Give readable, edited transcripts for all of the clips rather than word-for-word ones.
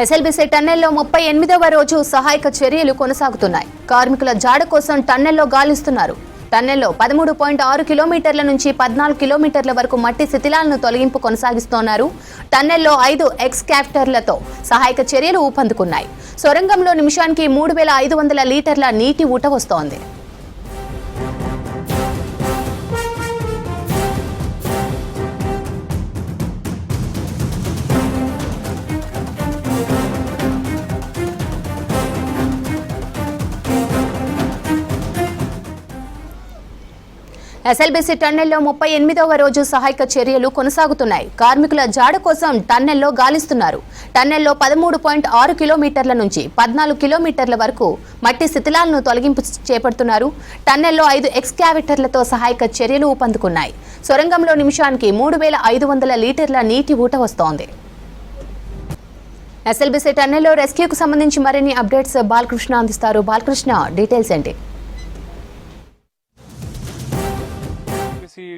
SLBC టన్నెల్లో 38వ రోజు సహాయక చర్యలు కొనసాగుతున్నాయి. కార్మికుల జాడ కోసం టన్నెల్లో గాలిస్తున్నారు. టన్నెల్లో 13.6 కిలోమీటర్ల నుంచి 14 కిలోమీటర్ల వరకు మట్టి శిథిలాలను తొలగింపు కొనసాగిస్తున్నారు. టన్నెల్లో 5 ఎక్స్కావేటర్లతో సహాయక చర్యలు ఊపందుకున్నాయి. సొరంగంలో నిమిషానికి 3500 లీటర్ల నీటి ఊట వస్తోంది. ఎస్ఎల్బీసీ టన్నెల్లో 38వ రోజు సహాయక చర్యలు కొనసాగుతున్నాయి. కార్మికుల జాడ కోసం టన్నెల్లో గాలిస్తున్నారు. టన్నెల్లో 13.6 కిలోమీటర్ల నుంచి 14 కిలోమీటర్ల వరకు మట్టి శిథిలాలను తొలగింపు చేపడుతున్నారు. టన్నెల్లో 5 ఎక్స్కావేటర్లతో సహాయక చర్యలు ఊపందుకున్నాయి. సొరంగంలో నిమిషానికి 3500 లీటర్ల నీటి ఊట వస్తోంది. ఎస్ఎల్బీసీ టన్నెల్లో రెస్క్యూకు సంబంధించి మరిన్ని అప్డేట్స్ బాలకృష్ణ అందిస్తారు. బాలకృష్ణ, డీటెయిల్స్ ఏంటి?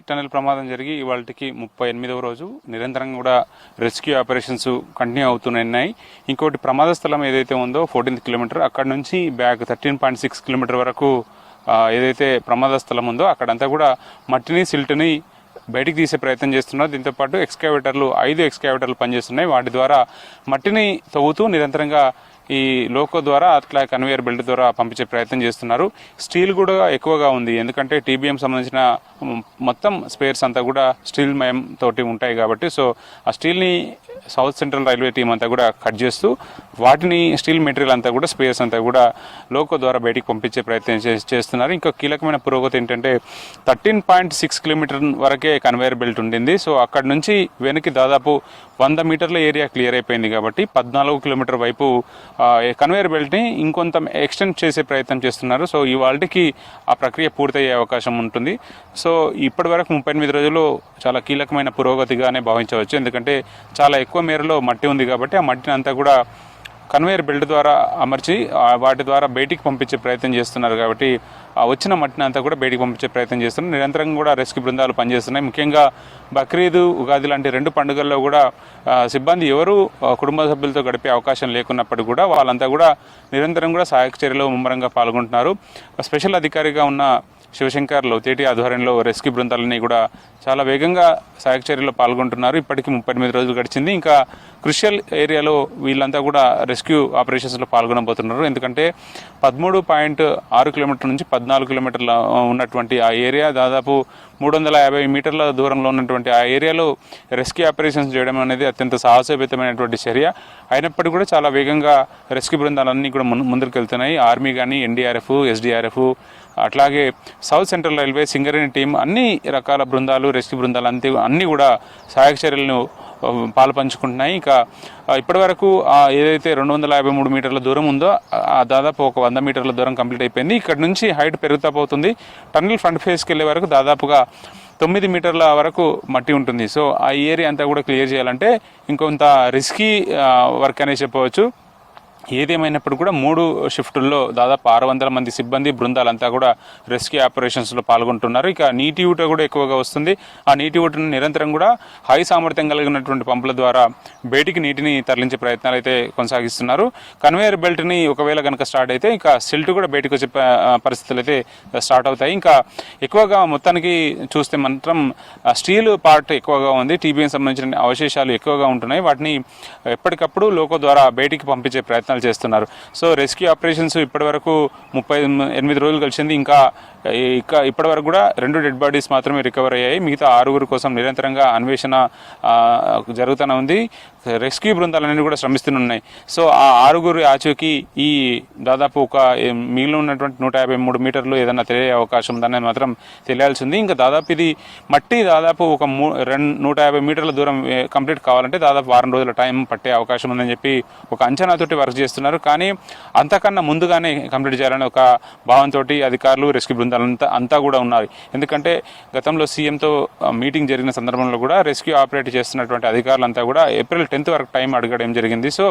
టనల్ ప్రమాదం జరిగి ఇవాళకి 38వ రోజు. నిరంతరంగా కూడా రెస్క్యూ ఆపరేషన్స్ కంటిన్యూ అవుతున్నాయి. ఇంకోటి ప్రమాద స్థలం ఏదైతే ఉందో 14th కిలోమీటర్, అక్కడ నుంచి బ్యాక్ 13.6 కిలోమీటర్ వరకు ఏదైతే ప్రమాద స్థలం ఉందో అక్కడంతా కూడా మట్టిని సిల్ట్ని బయటికి తీసే ప్రయత్నం చేస్తున్నారు. దీంతోపాటు ఎక్స్కావేటర్లు 5 ఎక్స్కావేటర్లు పనిచేస్తున్నాయి. వాటి ద్వారా మట్టిని తవ్వుతూ నిరంతరంగా ఈ లోకో ద్వారా అట్లా కన్వేయర్ బెల్ట్ ద్వారా పంపించే ప్రయత్నం చేస్తున్నారు. స్టీల్ కూడా ఎక్కువగా ఉంది, ఎందుకంటే టీబీఎం సంబంధించిన మొత్తం స్పేర్స్ అంతా కూడా స్టీల్ మయం తోటి ఉంటాయి కాబట్టి సో ఆ స్టీల్ని సౌత్ సెంట్రల్ రైల్వే టీం అంతా కూడా కట్ చేస్తూ వాటిని స్టీల్ మెటీరియల్ అంతా కూడా స్పేర్స్ అంతా కూడా లోకో ద్వారా బయటికి పంపించే ప్రయత్నం చేస్తున్నారు. ఇంకా కీలకమైన పురోగతి ఏంటంటే 13.6 కిలోమీటర్ వరకే కన్వేయర్ బెల్ట్ ఉండింది. సో అక్కడ నుంచి వెనక్కి దాదాపు 100 మీటర్ల ఏరియా క్లియర్ అయిపోయింది కాబట్టి 14 కిలోమీటర్ వైపు కన్వేయర్ బెల్ట్ని ఇంకొంత ఎక్స్టెండ్ చేసే ప్రయత్నం చేస్తున్నారు. సో ఇవాళకి ఆ ప్రక్రియ పూర్తయ్యే అవకాశం ఉంటుంది. సో ఇప్పటి వరకు 38 రోజులు చాలా కీలకమైన పురోగతిగానే భావించవచ్చు, ఎందుకంటే చాలా ఎక్కువ మేరలో మట్టి ఉంది కాబట్టి ఆ మట్టిని అంతా కూడా కన్వేయర్ బెల్ట్ ద్వారా అమర్చి వాటి ద్వారా బయటికి పంపించే ప్రయత్నం చేస్తున్నారు. కాబట్టి ఆ వచ్చిన మట్టిని అంతా కూడా బయటికి పంపించే ప్రయత్నం చేస్తున్నారు. నిరంతరంగా కూడా రెస్క్యూ బృందాలు పనిచేస్తున్నాయి. ముఖ్యంగా బక్రీద్, ఉగాది లాంటి 2 పండుగల్లో కూడా సిబ్బంది ఎవరు కుటుంబ సభ్యులతో గడిపే అవకాశం లేకున్నప్పటికీ కూడా వాళ్ళంతా కూడా నిరంతరం కూడా సహాయక చర్యలో ముమ్మరంగా పాల్గొంటున్నారు. స్పెషల్ అధికారిగా ఉన్న శివశంకర్ లోతేటి ఆధ్వర్యంలో రెస్క్యూ బృందాలని కూడా చాలా వేగంగా సహాయక చర్యలో పాల్గొంటున్నారు. ఇప్పటికీ 38 రోజులు గడిచింది. ఇంకా క్రుషియల్ ఏరియాలో వీళ్ళంతా కూడా రెస్క్యూ ఆపరేషన్స్లో పాల్గొనబోతున్నారు. ఎందుకంటే 13.6 కిలోమీటర్ నుంచి 14 కిలోమీటర్ల ఉన్నటువంటి ఆ ఏరియా దాదాపు 350 మీటర్ల దూరంలో ఉన్నటువంటి ఆ ఏరియాలో రెస్క్యూ ఆపరేషన్స్ చేయడం అనేది అత్యంత సాహసోపేతమైనటువంటి చర్య. అయినప్పటికీ కూడా చాలా వేగంగా రెస్క్యూ బృందాలన్నీ కూడా ముందుకు వెళ్తున్నాయి. ఆర్మీ కానీ, ఎన్డీఆర్ఎఫ్, ఎస్డీఆర్ఎఫ్, అట్లాగే south central railway, Singareni team, అన్ని రకాల బృందాలు, రెస్క్యూ బృందాలు అన్నీ కూడా సహాయక చర్యలను పాల్పంచుకుంటున్నాయి. ఇంకా ఇప్పటి వరకు ఏదైతే 253 మీటర్ల దూరం ఉందో దాదాపు ఒక 100 మీటర్ల దూరం కంప్లీట్ అయిపోయింది. ఇక్కడ నుంచి హైట్ పెరుగుతా పోతుంది. టన్నల్ ఫ్రంట్ ఫేస్కి వెళ్ళే వరకు దాదాపుగా 9 మీటర్ల వరకు మట్టి ఉంటుంది. సో ఆ ఏరియా అంతా కూడా క్లియర్ చేయాలంటే ఇంకొంత రిస్కీ వర్క్ అనే చెప్పవచ్చు. ఏదేమైనప్పుడు కూడా 3 షిఫ్టుల్లో దాదాపు 600 మంది సిబ్బంది బృందాలంతా కూడా రెస్క్యూ ఆపరేషన్స్లో పాల్గొంటున్నారు. ఇక నీటి ఊట కూడా ఎక్కువగా వస్తుంది. ఆ నీటి ఊటను నిరంతరం కూడా హై సామర్థ్యం కలిగినటువంటి పంపుల ద్వారా బయటికి నీటిని తరలించే ప్రయత్నాలు అయితే కొనసాగిస్తున్నారు. కన్వేయర్ బెల్ట్ని ఒకవేళ కనుక స్టార్ట్ అయితే ఇంకా సిల్ట్ కూడా బయటకు వచ్చే పరిస్థితులు అయితే స్టార్ట్ అవుతాయి. ఇంకా ఎక్కువగా మొత్తానికి చూస్తే మాత్రం స్టీల్ పార్ట్ ఎక్కువగా ఉంది. టీబీఎం సంబంధించిన అవశేషాలు ఎక్కువగా ఉంటున్నాయి. వాటిని ఎప్పటికప్పుడు లోకో ద్వారా బయటికి పంపించే ప్రయత్నాలు చేస్తున్నారు. సో రెస్క్యూ ఆపరేషన్స్ ఇప్పటి వరకు 38 రోజులు కలిసింది. ఇంకా ఇప్పటి వరకు కూడా 2 డెడ్ బాడీస్ మాత్రమే రికవర్ అయ్యాయి. మిగతా 6 కోసం నిరంతరంగా అన్వేషణ జరుగుతూనే ఉంది. రెస్క్యూ బృందాలన్నీ కూడా శ్రమిస్తున్నాయి. సో ఆ 6 ఆచూకీ ఈ దాదాపు ఒక మిగిలిన ఉన్నటువంటి 153 మీటర్లు ఏదైనా తెలియ అవకాశం ఉందనేది మాత్రం తెలియాల్సి ఉంది. ఇంకా దాదాపు ఇది మట్టి దాదాపు ఒక 150 మీటర్ల దూరం కంప్లీట్ కావాలంటే దాదాపు 6 రోజుల టైం పట్టే అవకాశం ఉందని చెప్పి ఒక అంచనాతోటి వర్క్ చేస్తున్నారు. కానీ అంతకన్నా ముందుగానే కంప్లీట్ చేయాలని ఒక భావంతో అధికారులు, రెస్క్యూ అంతా కూడా ఉన్నారు. ఎందుకంటే గతంలో సీఎంతో మీటింగ్ జరిగిన సందర్భంలో కూడా రెస్క్యూ ఆపరేట్ చేస్తున్నటువంటి అధికారులంతా కూడా ఏప్రిల్ 10th వరకు టైం అడగడం జరిగింది. సో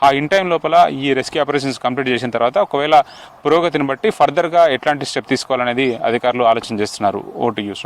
ఆ ఇన్ టైం లోపల ఈ రెస్క్యూ ఆపరేషన్స్ కంప్లీట్ చేసిన తర్వాత ఒకవేళ పురోగతిని బట్టి ఫర్దర్గా ఎట్లాంటి స్టెప్ తీసుకోవాలనేది అధికారులు ఆలోచన చేస్తున్నారు. Vote use